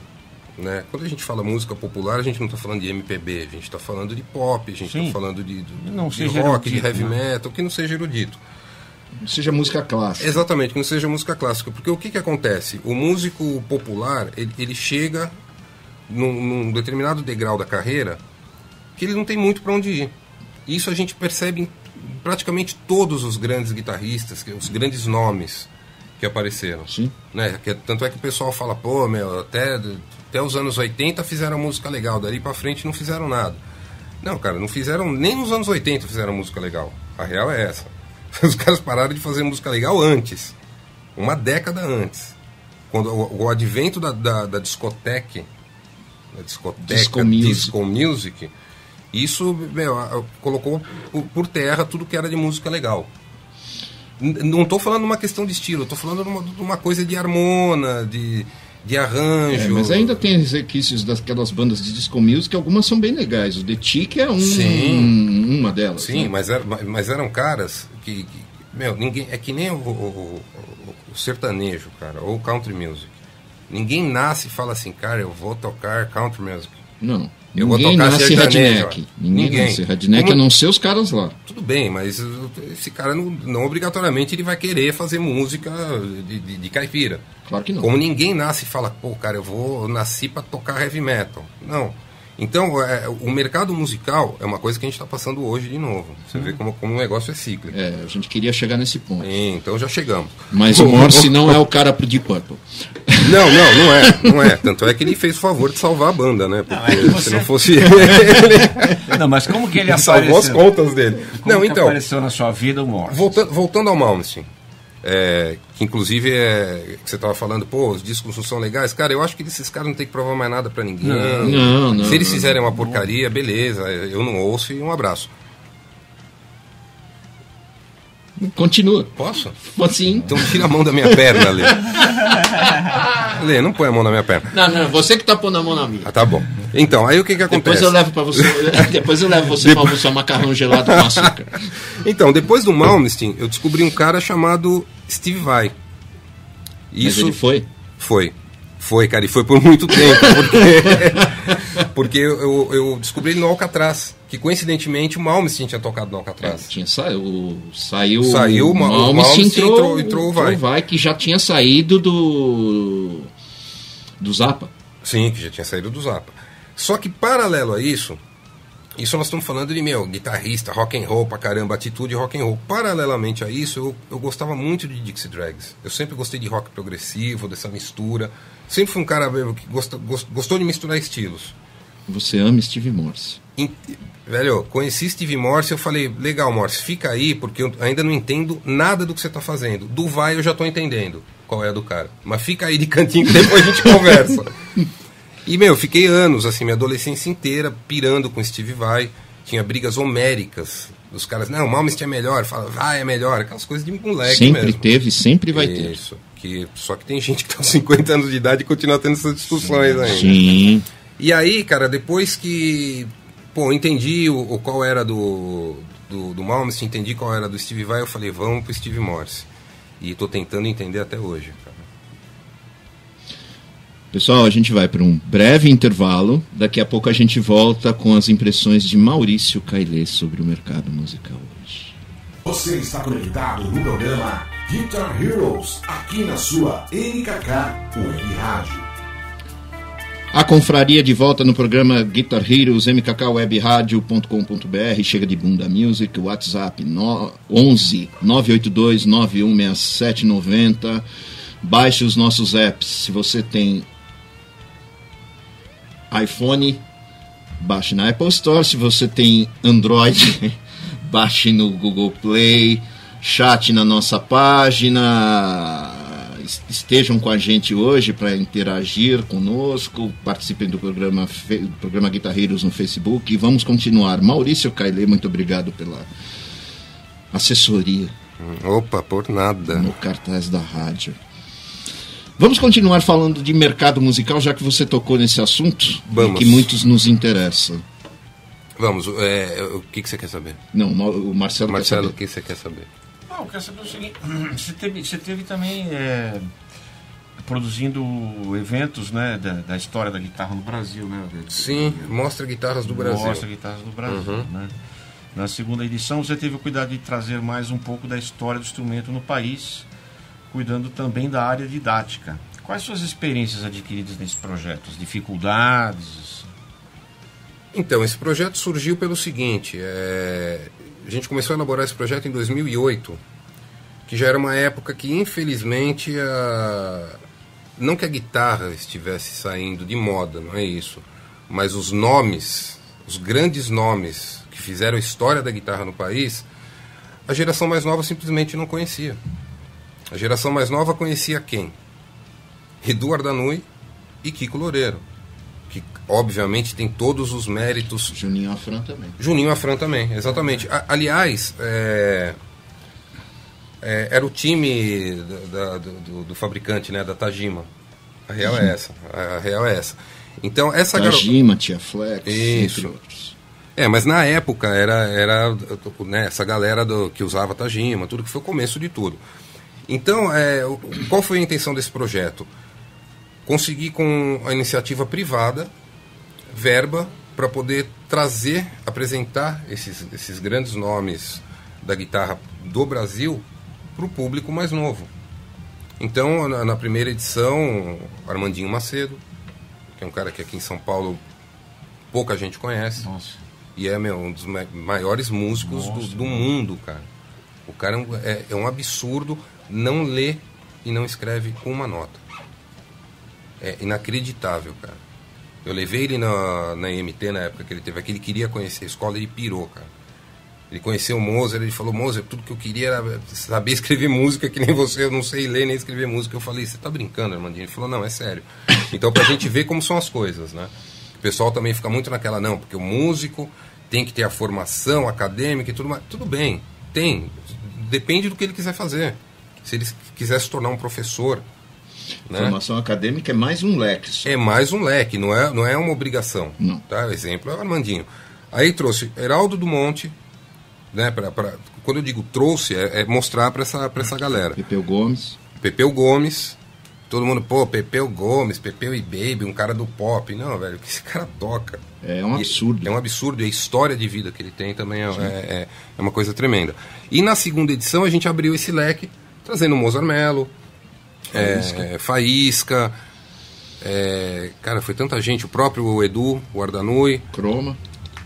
Né? Quando a gente fala música popular, a gente não está falando de MPB, a gente está falando de pop, a gente está falando de rock, erudito, de heavy metal, que não seja erudito. Não seja música clássica. Exatamente, que não seja música clássica. Porque o que acontece? O músico popular, ele chega num determinado degrau da carreira que ele não tem muito para onde ir. Isso a gente percebe em praticamente todos os grandes guitarristas, os grandes nomes que apareceram. Sim. Né? Tanto é que o pessoal fala, pô, até os anos 80 fizeram música legal, dali pra frente não fizeram nada. Não, cara, não fizeram, nem nos anos 80 fizeram música legal. A real é essa. Os caras pararam de fazer música legal antes, uma década antes. Quando o advento da discoteca, disco music, isso colocou por terra tudo que era de música legal. Não estou falando de uma questão de estilo, estou falando de uma coisa de harmona, de de arranjo. Mas ainda tem resquícios daquelas bandas de disco music, algumas são bem legais. O The Tick é uma delas. Sim, né? mas eram caras que meu, ninguém, é que nem o sertanejo, cara, ou o country music. Ninguém nasce e fala assim, cara, eu vou tocar country music. Não. Eu Ninguém vou tocar nasce redneck. Ninguém nasce redneck, a não ser os caras lá. Tudo bem, mas esse cara não obrigatoriamente ele vai querer fazer música de caipira. Claro que não. Como ninguém nasce e fala, pô, cara, eu nasci pra tocar heavy metal. Não. Então, o mercado musical é uma coisa que a gente está passando hoje de novo. Você vê como o negócio é cíclico. A gente queria chegar nesse ponto. Então já chegamos. Mas o Morse não é o cara pro Deep Purple. Não é. Tanto é que ele fez o favor de salvar a banda, né? Porque se não fosse ele... Não, mas como que ele salvou as contas dele. Como que apareceu na sua vida o Morse? Voltando ao Malmsteen. Que inclusive que você estava falando, pô, os discos não são legais. Cara, eu acho que esses caras não tem que provar mais nada pra ninguém. Não. Se eles fizerem uma porcaria, beleza, eu não ouço e um abraço. Continua. Posso? Sim. Então tira a mão da minha perna, Lê. Lê, não põe a mão na minha perna. Não, você que tá pondo a mão na minha. Tá bom. Então, aí o que acontece? Depois eu levo você pra almoçar macarrão gelado com açúcar. Então, depois do Malmsteen, eu descobri um cara chamado Steve Vai. Mas ele foi? Foi, cara, e foi por muito tempo, porque eu descobri ele no Alcatraz, que coincidentemente o Malmsteen tinha tocado no Alcatraz. Saiu o Malmsteen, entrou o Vai, que já tinha saído do Zappa. Sim, que já tinha saído do Zappa. Só que paralelo a isso nós estamos falando de, guitarrista, rock and roll pra caramba, atitude rock and roll. Paralelamente a isso, eu gostava muito de Dixie Dregs. Eu sempre gostei de rock progressivo, dessa mistura. Sempre fui um cara que gostou de misturar estilos. Você ama Steve Morse. Velho, conheci Steve Morse e eu falei, legal, Morse, fica aí, porque eu ainda não entendo nada do que você tá fazendo. Do Vai eu já tô entendendo qual é a do cara. Mas fica aí de cantinho que depois a gente conversa. E, fiquei anos, assim, minha adolescência inteira pirando com Steve Vai. Tinha brigas homéricas dos caras. Não, o Malmsteen é melhor. Fala, Vai é melhor. Aquelas coisas de moleque sempre mesmo. Sempre teve, sempre vai ter. Isso. Só que tem gente que tá com 50 anos de idade e continua tendo essas discussões ainda. Sim. E aí, cara, depois que... Pô, entendi qual era do Malmsteen, entendi qual era do Steve Vai, eu falei, vamos pro Steve Morse. E tô tentando entender até hoje, cara. Pessoal, a gente vai para um breve intervalo. Daqui a pouco a gente volta com as impressões de Maurício Caillet sobre o mercado musical hoje. Você está conectado no programa Guitar Heroes, aqui na sua NKK Web Rádio. A confraria de volta no programa Guitar Heroes, mkkwebradio.com.br. Chega de Bunda Music, WhatsApp 11 982 916790. Baixe os nossos apps. Se você tem iPhone, baixe na Apple Store. Se você tem Android, baixe no Google Play. Chat na nossa página. Estejam com a gente hoje para interagir conosco. Participem do programa Guitar Heroes no Facebook. E vamos continuar. Maurício Caillet, muito obrigado pela assessoria. Opa, por nada. No cartaz da rádio. Vamos continuar falando de mercado musical, já que você tocou nesse assunto. Vamos. Que muitos nos interessa. Vamos, o que você quer saber? Não, o Marcelo quer saber. O que você quer saber? Não, eu quero saber o seguinte, você teve também produzindo eventos, né, da história da guitarra no Brasil, né? Sim, Mostra Guitarras do Brasil. Mostra Guitarras do Brasil, né? Na segunda edição você teve o cuidado de trazer mais um pouco da história do instrumento no país, cuidando também da área didática. Quais suas experiências adquiridas nesse projeto? As dificuldades? Então, esse projeto surgiu pelo seguinte, a gente começou a elaborar esse projeto em 2008, que já era uma época que, infelizmente, não que a guitarra estivesse saindo de moda, não é isso, mas os nomes, os grandes nomes que fizeram a história da guitarra no país, a geração mais nova simplesmente não conhecia. A geração mais nova conhecia quem? Eduardo Anui e Kiko Loureiro, que obviamente tem todos os méritos. Juninho Afran também. Juninho Afran também, exatamente. Aliás, era o time do fabricante, né, da Tajima. A real é essa. A real é essa. Então, essa Tajima, Tia Flex, entre outros. Mas na época era né, essa galera que usava Tajima, tudo, que foi o começo de tudo. Então, qual foi a intenção desse projeto? Conseguir, com a iniciativa privada, verba para poder apresentar esses grandes nomes da guitarra do Brasil para o público mais novo. Então, na primeira edição, Armandinho Macedo, que é um cara que aqui em São Paulo pouca gente conhece. Nossa. E é um dos maiores músicos do mundo, cara. O cara é um absurdo, não lê e não escreve uma nota. É inacreditável, cara. Eu levei ele na IMT na época que ele teve aqui, ele queria conhecer a escola, ele pirou, cara. Ele conheceu o Mozart, ele falou, Mozart, tudo que eu queria era saber escrever música, que nem você, eu não sei ler nem escrever música. Eu falei, você tá brincando, Armandinho? Ele falou, não, é sério. Então, pra gente ver como são as coisas, né? O pessoal também fica muito naquela, não, porque o músico tem que ter a formação acadêmica e tudo mais. Tudo bem, tem. Depende do que ele quiser fazer. Se ele quiser se tornar um professor... Né? Formação acadêmica é mais um leque. Só. É mais um leque, não é uma obrigação. Não. Tá? O exemplo é o Armandinho. Aí trouxe Heraldo do Monte, né? Quando eu digo trouxe, é mostrar para essa galera. Pepeu Gomes. Todo mundo, pô, Pepeu Gomes, Pepeu e Baby, um cara do pop. Não, velho, o que esse cara toca? É um absurdo. É um absurdo, e a história de vida que ele tem também é uma coisa tremenda. E na segunda edição a gente abriu esse leque, trazendo o Mozart Mello, Faísca, cara, foi tanta gente, o próprio Edu, o Ardanui, Croma.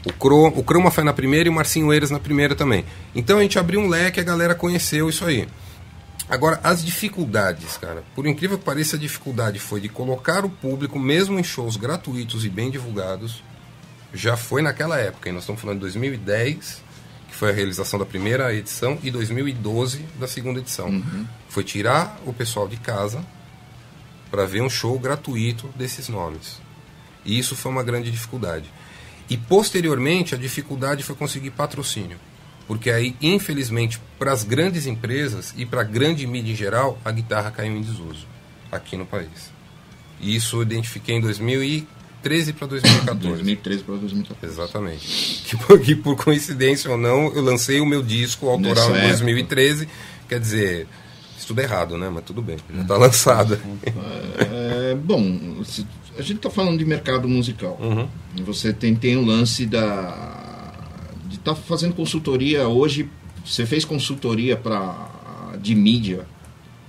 O Croma foi na primeira e o Marcinho Eiras na primeira também. Então a gente abriu um leque, a galera conheceu isso aí. Agora, as dificuldades, cara, por incrível que pareça, a dificuldade foi de colocar o público, mesmo em shows gratuitos e bem divulgados, já foi naquela época, e nós estamos falando de 2010, que foi a realização da primeira edição, e 2012 da segunda edição. Uhum. Foi tirar o pessoal de casa para ver um show gratuito desses nomes. E isso foi uma grande dificuldade. E posteriormente a dificuldade foi conseguir patrocínio. Porque aí, infelizmente, para as grandes empresas e para a grande mídia em geral, a guitarra caiu em desuso aqui no país. E isso eu identifiquei em 2013 para 2014. 2013 para 2014. Exatamente. Que por coincidência ou não, eu lancei o meu disco autoral em 2013. Quer dizer, isso tudo errado, né? Mas tudo bem, já está lançado. Bom, a gente está falando de mercado musical. Uhum. E você tem o lance de estar fazendo consultoria hoje. Você fez consultoria de mídia,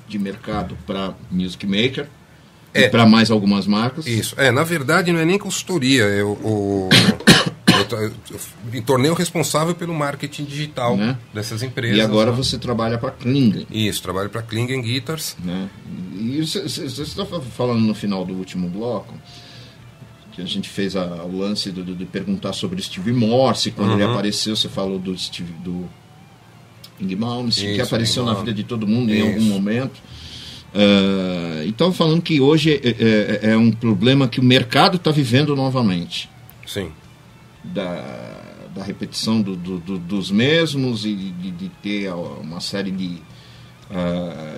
de mercado, para Music Maker e para mais algumas marcas. Isso. Na verdade não é nem consultoria. Eu me tornei o responsável pelo marketing digital, né, dessas empresas. E agora você trabalha para Klingen. Isso, trabalho para Klingen Guitars. Né? E você está falando no final do último bloco que a gente fez o lance de perguntar sobre o Steve Morse. Quando ele apareceu, você falou do Ing Malmsteen, que apareceu na vida de todo mundo em algum momento. Então, falando que hoje é um problema que o mercado está vivendo novamente. Sim. Da repetição dos mesmos e de ter uma série de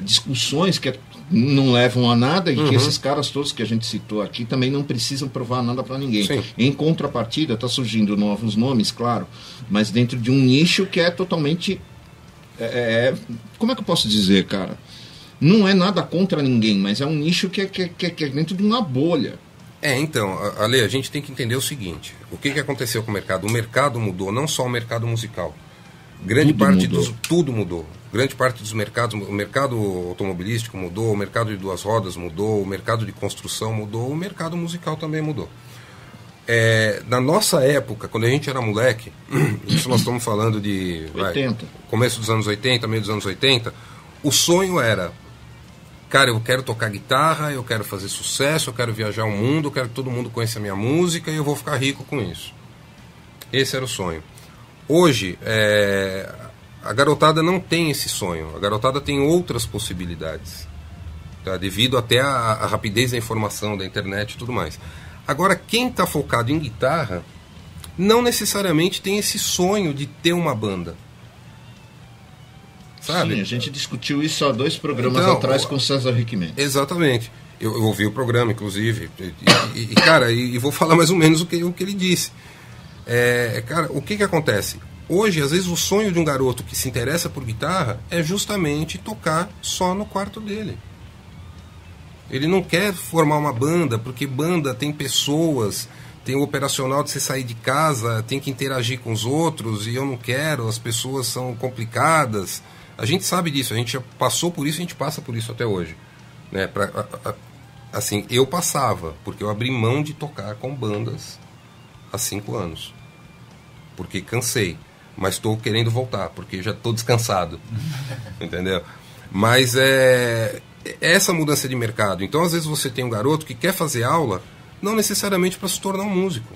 discussões que não levam a nada, e que esses caras todos que a gente citou aqui também não precisam provar nada para ninguém. Sim. Em contrapartida, está surgindo novos nomes, claro, mas dentro de um nicho que é totalmente... como é que eu posso dizer, cara? Não é nada contra ninguém, mas é um nicho que é dentro de uma bolha. Então, Ale, a gente tem que entender o seguinte: o que aconteceu com o mercado? O mercado mudou, não só o mercado musical. Tudo mudou. Grande parte dos mercados, o mercado automobilístico mudou, o mercado de duas rodas mudou, o mercado de construção mudou, o mercado musical também mudou. Na nossa época, quando a gente era moleque, isso nós estamos falando de 80. Começo dos anos 80, meio dos anos 80, o sonho era: cara, eu quero tocar guitarra, eu quero fazer sucesso, eu quero viajar o mundo, eu quero que todo mundo conheça a minha música e eu vou ficar rico com isso. Esse era o sonho. Hoje, a garotada não tem esse sonho. A garotada tem outras possibilidades, tá? Devido até a rapidez da informação, da internet e tudo mais. Agora, quem está focado em guitarra não necessariamente tem esse sonho de ter uma banda. Sabe? Sim, a gente discutiu isso há 2 programas atrás com o César Rickman. Exatamente. Eu ouvi o programa, inclusive. Cara, vou falar mais ou menos o que ele disse. Cara, o que acontece? Hoje, às vezes, o sonho de um garoto que se interessa por guitarra é justamente tocar só no quarto dele. Ele não quer formar uma banda, porque banda tem pessoas, tem o operacional de você sair de casa, tem que interagir com os outros, e eu não quero, as pessoas são complicadas. A gente sabe disso, a gente já passou por isso, a gente passa por isso até hoje. Né? Assim, eu passava, porque eu abri mão de tocar com bandas há 5 anos. Porque cansei, mas estou querendo voltar, porque já estou descansado. Entendeu? Mas essa mudança de mercado. Então, às vezes, você tem um garoto que quer fazer aula, não necessariamente para se tornar um músico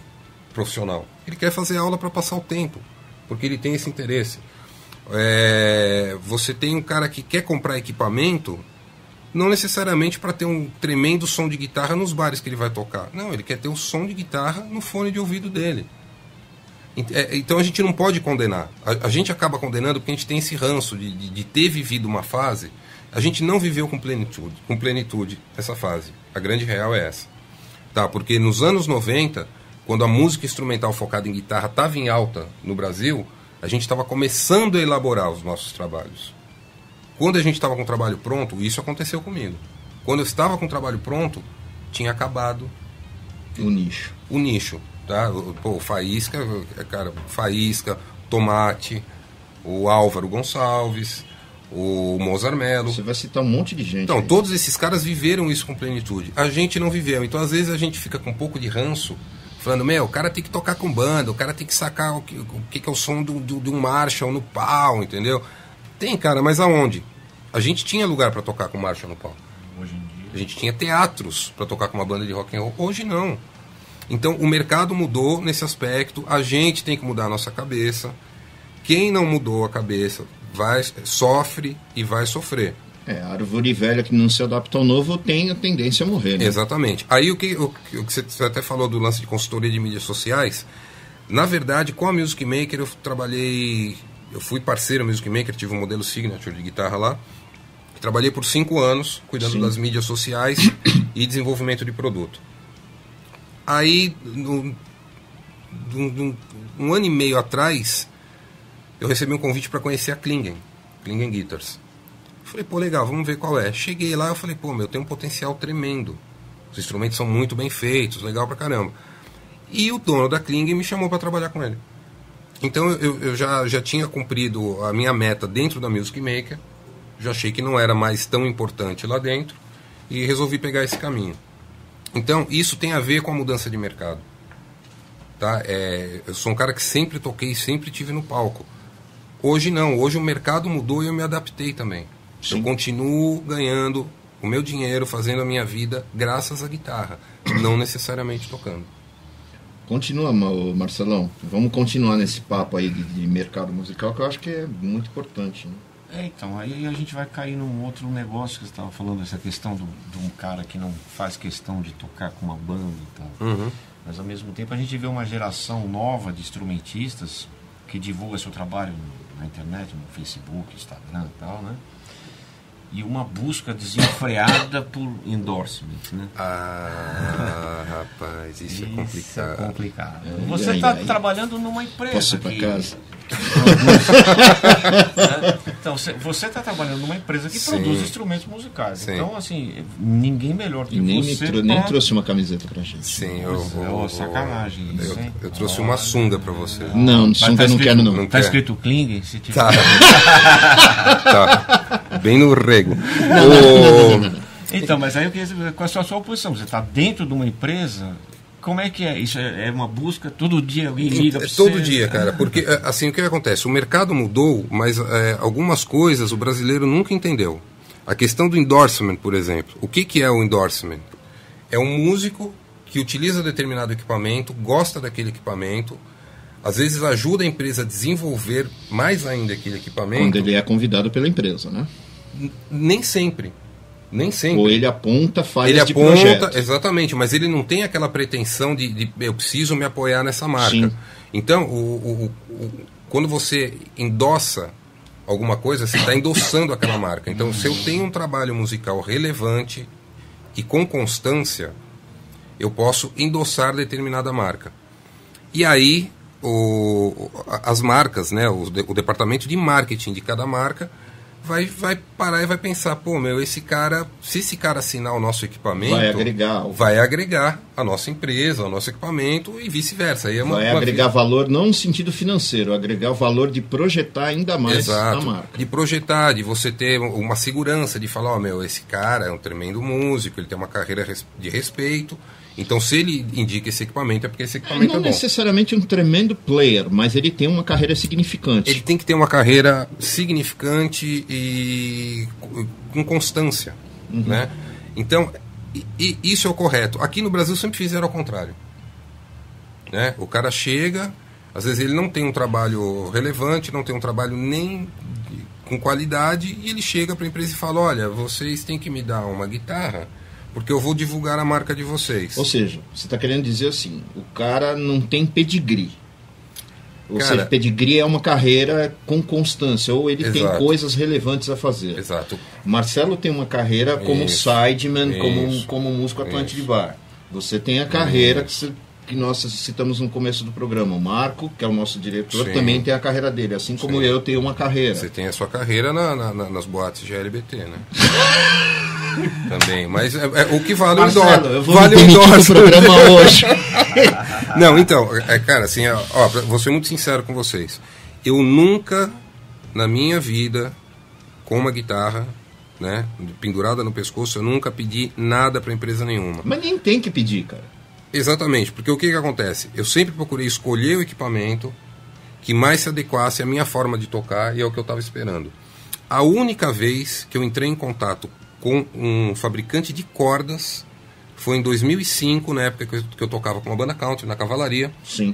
profissional. Ele quer fazer aula para passar o tempo, porque ele tem esse interesse. Você tem um cara que quer comprar equipamento, não necessariamente para ter um tremendo som de guitarra nos bares que ele vai tocar. Não, ele quer ter o som de guitarra no fone de ouvido dele. Então a gente não pode condenar. A gente acaba condenando porque a gente tem esse ranço de ter vivido uma fase. A gente não viveu com plenitude essa fase. A grande real é essa. Tá, porque nos anos 90, quando a música instrumental focada em guitarra estava em alta no Brasil, a gente estava começando a elaborar os nossos trabalhos. Quando a gente estava com o trabalho pronto, isso aconteceu comigo. Quando eu estava com o trabalho pronto, tinha acabado o nicho. O nicho, tá? Pô, Faísca, Tomate, o Álvaro Gonçalves, o Mozart Mello. Você vai citar um monte de gente. Então, aí. Todos esses caras viveram isso com plenitude. A gente não viveu. Então, às vezes, a gente fica com um pouco de ranço, falando, o cara tem que tocar com banda, o cara tem que sacar o que é o som de um Marshall no pau, entendeu? Tem, cara, mas aonde? A gente tinha lugar para tocar com Marshall no pau. Hoje em dia. A gente tinha teatros para tocar com uma banda de rock and roll. Hoje não. Então, o mercado mudou nesse aspecto. A gente tem que mudar a nossa cabeça. Quem não mudou a cabeça sofre e vai sofrer. A árvore velha que não se adapta ao novo tem a tendência a morrer, né? Exatamente. Aí o que você até falou do lance de consultoria de mídias sociais, na verdade, com a Music Maker eu fui parceiro Music Maker, tive um modelo Signature de guitarra lá, trabalhei por 5 anos cuidando das mídias sociais e desenvolvimento de produto. Aí, um ano e meio atrás, eu recebi um convite para conhecer a Klingen Guitars. Falei, legal, vamos ver qual é. Cheguei lá, eu falei, tem um potencial tremendo. Os instrumentos são muito bem feitos, legal pra caramba. E o dono da Klingen me chamou para trabalhar com ele. Então eu já tinha cumprido a minha meta dentro da Music Maker, já achei que não era mais tão importante lá dentro e resolvi pegar esse caminho. Então isso tem a ver com a mudança de mercado. Tá? Eu sou um cara que sempre toquei, sempre tive no palco. Hoje não, hoje o mercado mudou e eu me adaptei também. Sim. Eu continuo ganhando o meu dinheiro, fazendo a minha vida graças à guitarra, não necessariamente tocando. Continua, Marcelão. Vamos continuar nesse papo aí de mercado musical, que eu acho que é muito importante, né? Então, aí a gente vai cair num outro negócio que você estava falando, essa questão de um cara que não faz questão de tocar com uma banda e tal. Uhum. Mas, ao mesmo tempo, a gente vê uma geração nova de instrumentistas que divulga seu trabalho na internet, no Facebook, Instagram e tal, né? E uma busca desenfreada por endorsement, né? Rapaz, isso é complicado. Isso é complicado. Você está trabalhando numa empresa. Posso ir para casa? Então, você está trabalhando numa empresa que Sim. produz instrumentos musicais. Sim. Então, assim, ninguém melhor que você. Nem trouxe uma camiseta pra gente. Sim, sacanagem. Isso, hein? Eu trouxe uma sunga pra você. Não, sunga eu não quero, não. Tá escrito Klingen? Se tiver... Tá. Bem no rego. Não. Então, mas aí qual é a sua posição? Você está dentro de uma empresa? Como é que é? Isso é uma busca? Todo dia alguém liga para você? Todo dia, cara. Porque, assim, o que acontece? O mercado mudou, mas algumas coisas o brasileiro nunca entendeu. A questão do endorsement, por exemplo. O que é o endorsement? É um músico que utiliza determinado equipamento, gosta daquele equipamento, às vezes ajuda a empresa a desenvolver mais ainda aquele equipamento. Quando ele é convidado pela empresa, né? Nem sempre. Nem sempre. Ou ele aponta falhas ele de aponta, projeto. Exatamente, mas ele não tem aquela pretensão de eu preciso me apoiar nessa marca. Sim. Então, quando você endossa alguma coisa, você está endossando aquela marca. Então, se eu tenho um trabalho musical relevante, e com constância, eu posso endossar determinada marca. E aí, as marcas, né, o departamento de marketing de cada marca vai parar e vai pensar, pô, meu, esse cara, se esse cara assinar o nosso equipamento, vai agregar a nossa empresa, o nosso equipamento e vice-versa. Aí vai agregar valor não no sentido financeiro, agregar o valor de projetar ainda mais a marca. De projetar, de você ter uma segurança, de falar, ó, meu, esse cara é um tremendo músico, ele tem uma carreira de respeito. Então, se ele indica esse equipamento, é porque esse equipamento é bom. Não necessariamente um tremendo player, mas ele tem uma carreira significante. Ele tem que ter uma carreira significante e com constância, né? Então, isso é o correto. Aqui no Brasil sempre fizeram ao contrário, né? O cara chega, às vezes ele não tem um trabalho relevante, não tem um trabalho nem com qualidade, e ele chega para a empresa e fala, olha, vocês têm que me dar uma guitarra, porque eu vou divulgar a marca de vocês. Ou seja, você está querendo dizer assim, o cara não tem pedigree. Ou seja, pedigree é uma carreira com constância, ou ele tem coisas relevantes a fazer. Exato. Marcelo tem uma carreira como sideman, como músico atuante de bar. Você tem a carreira que nós citamos no começo do programa. O Marco, que é o nosso diretor, também tem a carreira dele, assim como eu tenho uma carreira. Você tem a sua carreira nas boates de LBT, né? Também, mas o que vale Marcelo, o eu vou me demitir do programa hoje. Não, então, cara, assim, ó, vou ser muito sincero com vocês. Eu nunca, na minha vida, com uma guitarra, né, pendurada no pescoço, eu nunca pedi nada para empresa nenhuma. Mas nem tem que pedir, cara. Exatamente, porque o que acontece? Eu sempre procurei escolher o equipamento que mais se adequasse à minha forma de tocar e ao que eu estava esperando. A única vez que eu entrei em contato com um fabricante de cordas foi em 2005, na época que eu tocava com uma banda country, na Cavalaria. Sim.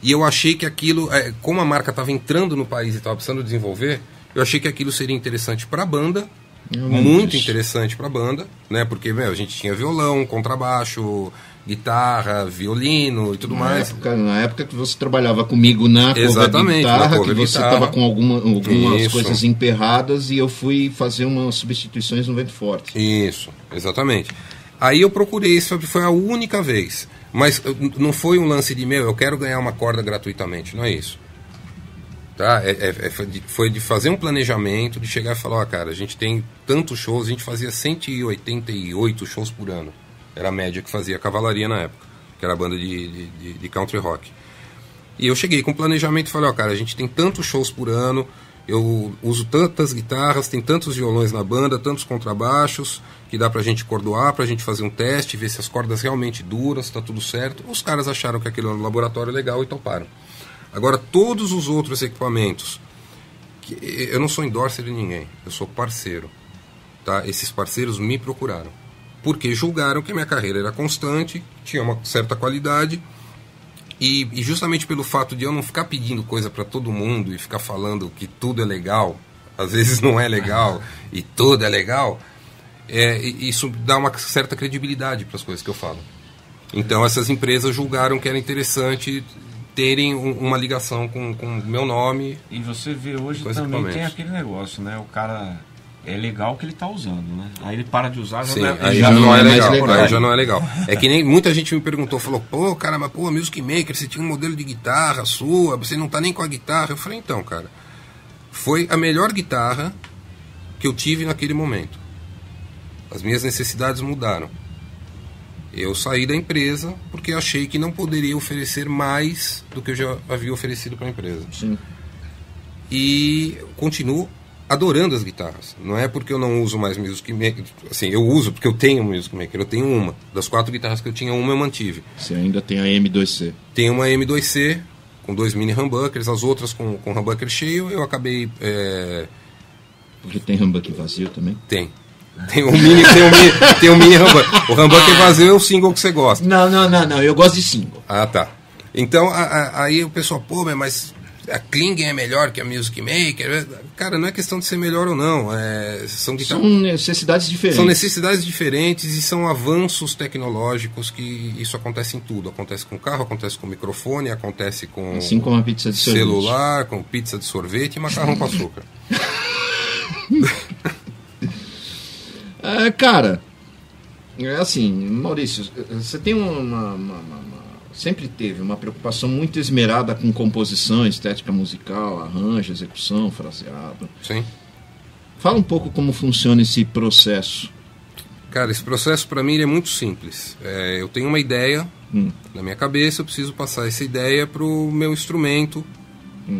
E eu achei que aquilo, como a marca estava entrando no país e estava precisando desenvolver, eu achei que aquilo seria interessante para a banda, muito interessante para a banda, né? Porque, a gente tinha violão, contrabaixo, guitarra, violino e tudo mais. Na época que você trabalhava comigo na cover de guitarra, que você estava com algumas coisas emperradas e eu fui fazer umas substituições no Vento Forte. Isso, exatamente. Aí eu procurei, isso foi a única vez. Mas não foi um lance de, eu quero ganhar uma corda gratuitamente, não é isso. Tá? Foi de fazer um planejamento, de chegar e falar, cara, a gente tem tantos shows, a gente fazia 188 shows por ano. Era a média que fazia a Cavalaria na época, que era a banda de country rock. E eu cheguei com planejamento e falei, cara, a gente tem tantos shows por ano, eu uso tantas guitarras, tem tantos violões na banda, tantos contrabaixos, que dá pra gente cordoar, pra gente fazer um teste, ver se as cordas realmente duram, se tá tudo certo. Os caras acharam que aquele era um laboratório legal e toparam. Agora, todos os outros equipamentos, eu não sou endorser de ninguém, eu sou parceiro. Tá? Esses parceiros me procuraram, porque julgaram que a minha carreira era constante, tinha uma certa qualidade, e justamente pelo fato de eu não ficar pedindo coisa para todo mundo e ficar falando que tudo é legal, às vezes não é legal, e tudo é legal, isso dá uma certa credibilidade para as coisas que eu falo. Então essas empresas julgaram que era interessante terem uma ligação com o meu nome. E você vê hoje também tem aquele negócio, né? O cara... É legal o que ele está usando, né? Aí ele para de usar, já não é legal. Aí já não é legal. É que nem muita gente me perguntou, falou, pô, cara, mas pô, Music Maker, você tinha um modelo de guitarra sua, você não tá nem com a guitarra. Eu falei, então, cara, foi a melhor guitarra que eu tive naquele momento. As minhas necessidades mudaram. Eu saí da empresa porque achei que não poderia oferecer mais do que eu já havia oferecido para a empresa. Sim. E continuo adorando as guitarras. Não é porque eu não uso mais Music Maker. Assim, eu uso porque eu tenho Music Maker. Eu tenho uma. Das 4 guitarras que eu tinha, uma eu mantive. Você ainda tem a M2C? Tem uma M2C com 2 mini humbuckers, as outras com humbucker cheio. Eu acabei... Porque tem humbucker vazio também? Tem. Tem um mini humbucker. O humbucker vazio é o single que você gosta. Não. Eu gosto de single. Ah, tá. Então, aí o pessoal, pô, mas a Klingen é melhor que a Music Maker? Cara, não é questão de ser melhor ou não. São necessidades diferentes. São necessidades diferentes e são avanços tecnológicos que isso acontece em tudo. Acontece com carro, acontece com microfone, acontece com... Assim como a pizza de sorvete. Celular, com pizza de sorvete e macarrão com açúcar. Cara, É assim, Maurício, você tem sempre teve uma preocupação muito esmerada com composição, estética musical, arranjo, execução, fraseado. Sim. Fala um pouco como funciona esse processo. Cara, esse processo para mim ele é muito simples. Eu tenho uma ideia na minha cabeça, eu preciso passar essa ideia pro meu instrumento,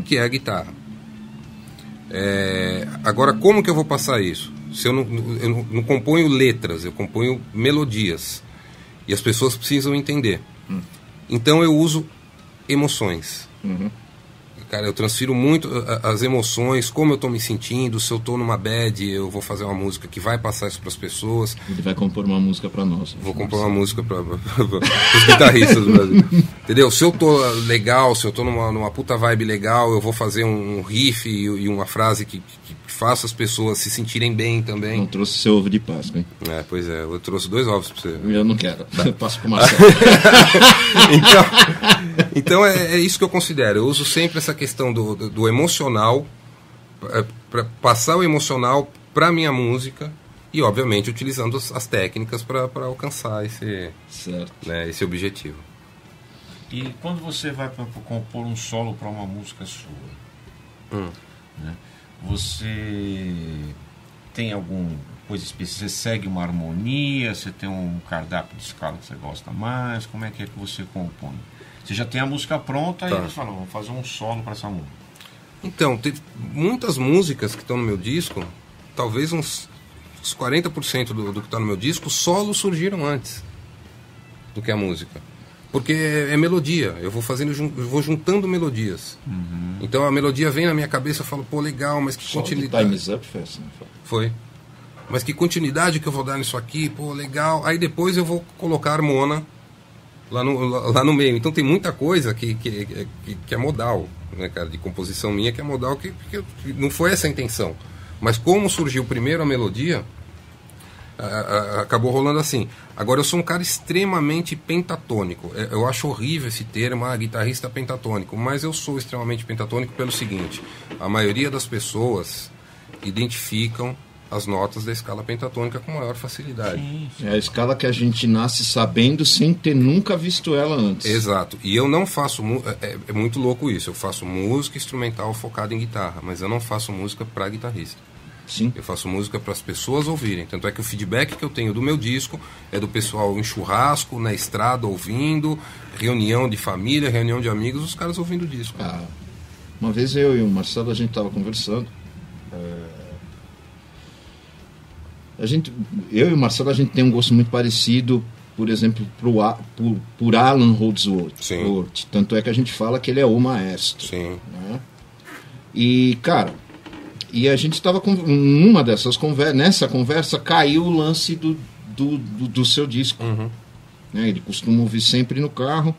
que é a guitarra. Agora, como que eu vou passar isso? Se eu não componho letras, eu componho melodias. E as pessoas precisam entender. Então eu uso emoções. Cara, eu transfiro muito as emoções, como eu estou me sentindo. Se eu estou numa bad, eu vou fazer uma música que vai passar isso para as pessoas. Ele vai compor uma música para nós. Vou compor uma música para os guitarristas do Brasil. Entendeu? Se eu estou legal, se eu estou numa puta vibe legal, eu vou fazer um riff e uma frase que faça as pessoas se sentirem bem também. Não trouxe seu ovo de Páscoa, hein? Pois é, eu trouxe 2 ovos para você. Eu não quero, eu passo pro Marcelo. Então é isso que eu considero. Eu uso sempre essa questão do emocional, para passar o emocional para minha música e, obviamente, utilizando as técnicas para alcançar esse objetivo. E quando você vai compor um solo para uma música sua, né, você tem alguma coisa específica? Você segue uma harmonia? Você tem um cardápio de escala que você gosta mais? Como é que você compõe? Você já tem a música pronta e eles falam, vamos fazer um solo para essa música. Então, tem muitas músicas que estão no meu disco, talvez uns 40% do que está no meu disco, solos surgiram antes do que a música. Porque é melodia, eu vou juntando melodias. Então a melodia vem na minha cabeça, eu falo, pô, legal, mas que continuidade. Time's Up foi assim, Foi. Mas que continuidade que eu vou dar nisso aqui, pô, legal. Aí depois eu vou colocar a harmona lá no meio. Então tem muita coisa que é modal, né, cara, de composição minha, que é modal, que não foi essa a intenção. Mas como surgiu primeiro a melodia, acabou rolando assim. Agora, eu sou um cara extremamente pentatônico. Eu acho horrível esse termo, guitarrista pentatônico, mas eu sou extremamente pentatônico pelo seguinte: a maioria das pessoas identificam as notas da escala pentatônica com maior facilidade. É a escala que a gente nasce sabendo sem ter nunca visto ela antes. Exato. E eu não faço... É muito louco isso. Eu faço música instrumental focada em guitarra, mas eu não faço música para guitarrista. Sim. Eu faço música para as pessoas ouvirem. Tanto é que o feedback que eu tenho do meu disco é do pessoal em churrasco, na estrada, ouvindo, reunião de família, reunião de amigos, os caras ouvindo o disco. Uma vez eu e o Marcelo, a gente estava conversando. Eu e o Marcelo, a gente tem um gosto muito parecido, por exemplo, por Alan Holdsworth. Sim. Tanto é que a gente fala que ele é o maestro. Sim. Né? E, cara, a gente estava numa dessas conversas, nessa conversa caiu o lance do seu disco. Né? Ele costuma ouvir sempre no carro,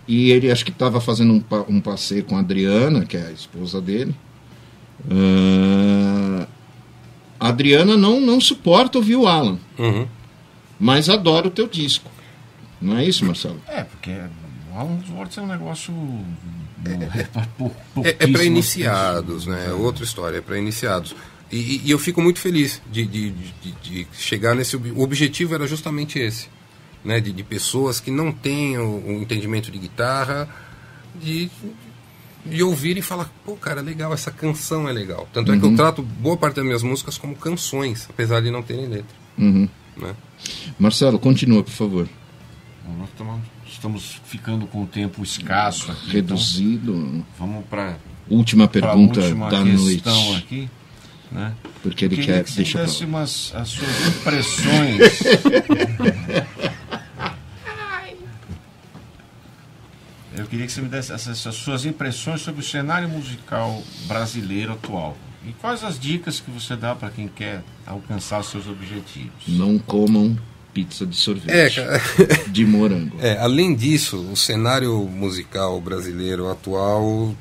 e ele acho que estava fazendo um passeio com a Adriana, que é a esposa dele. A Adriana não suporta ouvir o Alan, mas adora o teu disco. Não é isso, Marcelo? Porque o Alan Holdsworth é um negócio... É para iniciados, né? Outra história, é para iniciados. E eu fico muito feliz de chegar nesse... O objetivo era justamente esse, né? De pessoas que não têm o entendimento de guitarra, de ouvir e falar, pô, cara, legal, essa canção é legal. Tanto é que eu trato boa parte das minhas músicas como canções, apesar de não terem letra. Né? Marcelo, continua, por favor. Nós estamos ficando com o tempo escasso aqui, reduzido. Então, vamos para última pergunta da noite aqui, né? Porque ele quer que deixar as suas impressões. Eu queria que você me desse as suas impressões sobre o cenário musical brasileiro atual. E quais as dicas que você dá para quem quer alcançar os seus objetivos? Não comam pizza de sorvete de morango. Além disso, o cenário musical brasileiro atual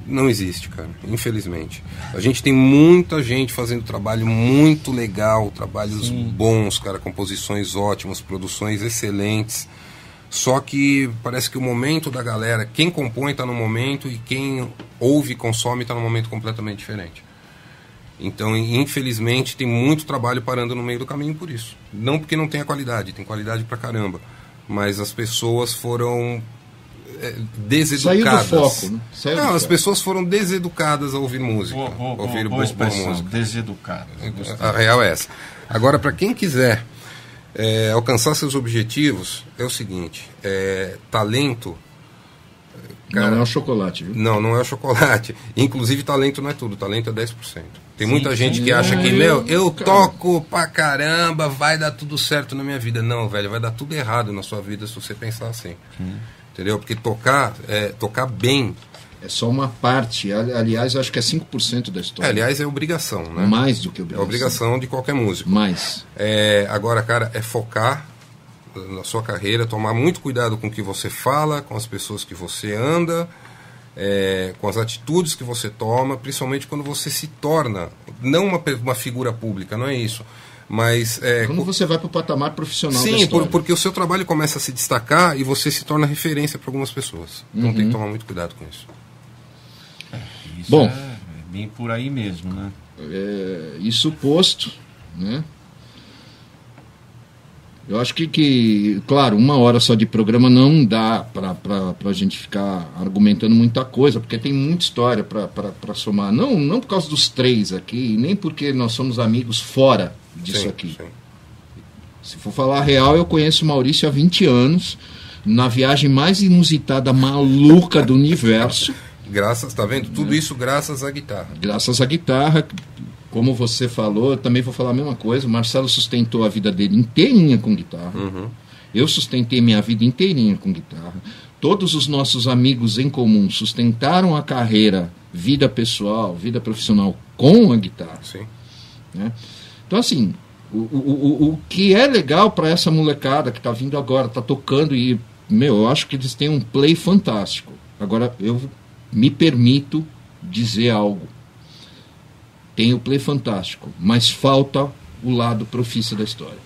não existe, cara, infelizmente. A gente tem muita gente fazendo trabalho muito legal, trabalhos bons, cara, composições ótimas, produções excelentes. Só que parece que o momento da galera, quem compõe está num momento e quem ouve e consome está num momento completamente diferente. Então, infelizmente, tem muito trabalho parando no meio do caminho por isso. Não porque não tenha qualidade, tem qualidade pra caramba. Mas as pessoas foram deseducadas. Saiu do foco, né? Não, as pessoas foram deseducadas a ouvir música. Boa expressão, deseducadas. A real é essa. Agora, para quem quiser alcançar seus objetivos, é o seguinte, talento... Cara, não é o chocolate, viu? Não é o chocolate. Inclusive, talento não é tudo, talento é 10%. Tem muita gente que acha que, eu toco pra caramba, vai dar tudo certo na minha vida. Não, velho, vai dar tudo errado na sua vida se você pensar assim. Entendeu? Porque tocar bem... É só uma parte. Aliás, eu acho que é 5% da história. Aliás, é obrigação, né? Mais do que obrigação. É obrigação de qualquer músico. Mais. Agora, cara, é focar na sua carreira, tomar muito cuidado com o que você fala, com as pessoas que você anda, com as atitudes que você toma, principalmente quando você se torna, não uma figura pública, não é isso, mas... quando você vai para o patamar profissional da Sim, história. porque o seu trabalho começa a se destacar e você se torna referência para algumas pessoas. Então tem que tomar muito cuidado com isso. Isso Bom, é bem por aí mesmo, né? Isso posto, né? Eu acho que, claro, 1 hora só de programa não dá para a gente ficar argumentando muita coisa, porque tem muita história para somar. Não por causa dos 3 aqui, nem porque nós somos amigos fora disso aqui. Sim. Se for falar a real, eu conheço o Maurício há 20 anos, na viagem mais inusitada, maluca do universo. Tá vendo? Tudo isso graças à guitarra. Graças à guitarra. Como você falou, eu também vou falar a mesma coisa. O Marcelo sustentou a vida dele inteirinha com guitarra. Eu sustentei minha vida inteirinha com guitarra. Todos os nossos amigos em comum sustentaram a carreira, vida pessoal, vida profissional com a guitarra. Sim. Né? Então, assim, o que é legal para essa molecada que está vindo agora, está tocando e, eu acho que eles têm um play fantástico. Agora, eu me permito dizer algo. Tem o play fantástico, mas falta o lado profissa da história.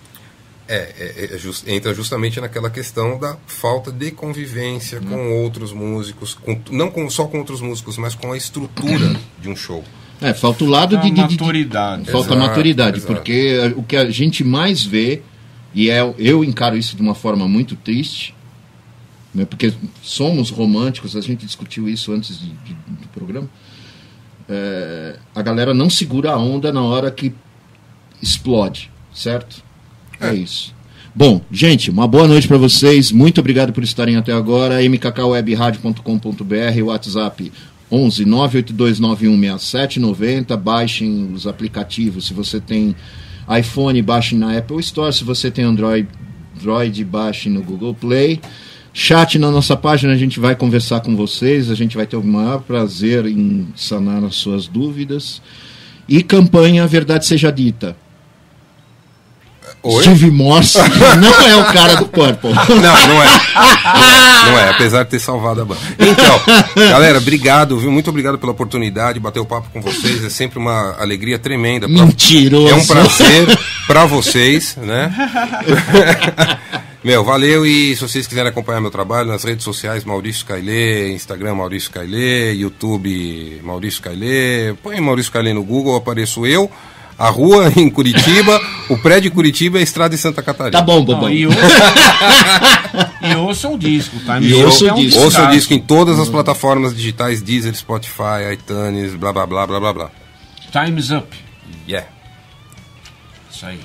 Entra justamente naquela questão da falta de convivência com outros músicos, não só com outros músicos, mas com a estrutura de um show. Falta o lado de maturidade. Falta maturidade, porque o que a gente mais vê, e eu encaro isso de uma forma muito triste, né, porque somos românticos, a gente discutiu isso antes do programa. A galera não segura a onda na hora que explode, certo? É isso. Bom, gente, uma boa noite para vocês. Muito obrigado por estarem até agora. mkkwebradio.com.br, WhatsApp 11 982916790. Baixem os aplicativos. Se você tem iPhone, baixem na Apple Store. Se você tem Android, baixem no Google Play. Chat na nossa página, a gente vai conversar com vocês, a gente vai ter o maior prazer em sanar as suas dúvidas. E campanha Verdade Seja Dita. Oi? Steve Morse não é o cara do Purple. Não é, apesar de ter salvado a banda. Então, galera, obrigado, viu? Muito obrigado pela oportunidade de bater o papo com vocês. É sempre uma alegria tremenda. Mentiroso. É um prazer para vocês, né? Valeu, e se vocês quiserem acompanhar meu trabalho nas redes sociais, Maurício Cailê, Instagram Maurício Cailê, YouTube Maurício Cailê, põe Maurício Cailê no Google, apareço eu, a rua em Curitiba, o prédio em Curitiba e a estrada em Santa Catarina. Tá bom, bobão. E ouçam o disco, tá? Ouçam o disco em todas as plataformas digitais, Deezer, Spotify, iTunes, blá blá blá blá blá blá. Time's up. Yeah. Isso aí.